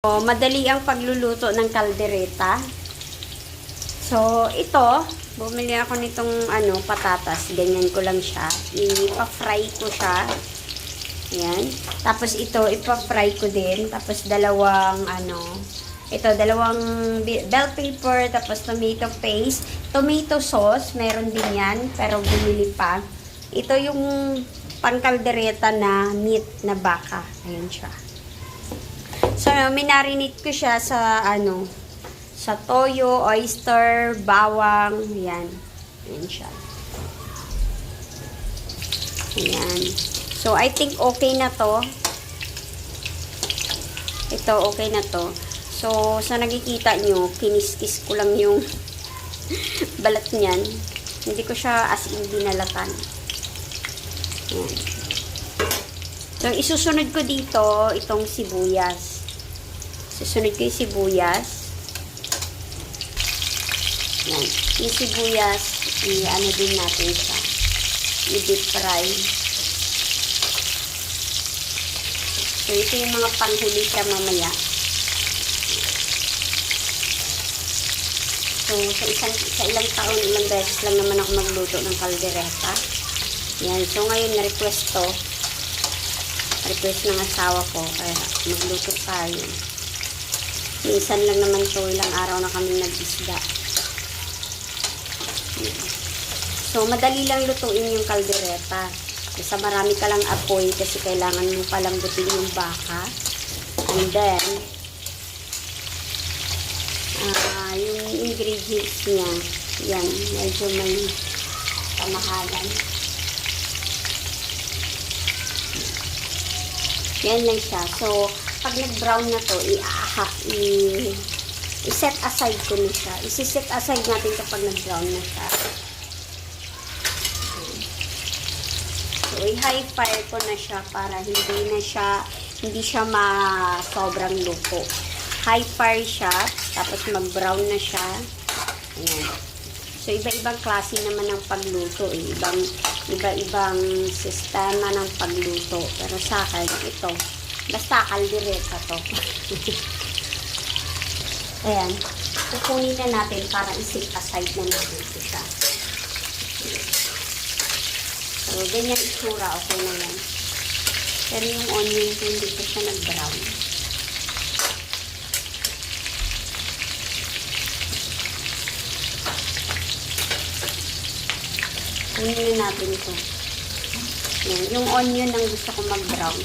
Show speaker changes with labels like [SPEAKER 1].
[SPEAKER 1] So, madali ang pagluluto ng kaldereta. So, ito, bumili ako nitong patatas. Ganyan ko lang siya. Ipa-fry ko siya. Ayan. Tapos ito, ipa-fry ko din. Tapos dalawang bell pepper, tapos tomato paste. Tomato sauce, meron din yan. Pero bumili pa. Ito yung pangkaldereta na meat na baka. Ayan siya. So, minarinate ko siya sa sa toyo, oyster, bawang, yan. Yan siya. Ayan. So, I think okay na to. Ito, okay na to. So, sa nakikita nyo, kiniskis ko lang yung balat niyan. Hindi ko siya as in binalatan. Ayan. So, isusunod ko dito itong sibuyas. Susunod ko yung sibuyas. Yan. Yung sibuyas, din natin siya. I-deep fry. So, ito yung mga panghuli ka mamaya. So, sa ilang taon, ilang beses lang naman ako magluto ng kaldereta. Yan. So, ngayon, na-request to. Request ng asawa ko. Kaya, magluto tayo. Minsan lang naman to, ilang araw na kami nag-isda. So, madali lang lutuin yung kaldereta. Basta marami ka lang apoy kasi kailangan mo palambutin yung baka. And then, yung ingredients niya, yan, medyo may pamahalan. Yan lang siya. So, pag nag-brown na to, i-set aside ko na siya. I-set aside natin kapag nag-brown na siya. So, i-high fire ko na siya para hindi siya sobrang luto. High fire siya, tapos mag-brown na siya. Ayan. So, iba-ibang klase naman ng pagluto. Iba-ibang sistema ng pagluto. Pero sa akin, ito. Basta kaldereta to. Ayan. Kukunin na natin para i-set aside na natin siya. So, ganyan itsura. Okay na yan. Pero yung onion ko, hindi ko siya nag-brown. Kunin na natin ito. Yan. Yung onion ang gusto ko mag-brown.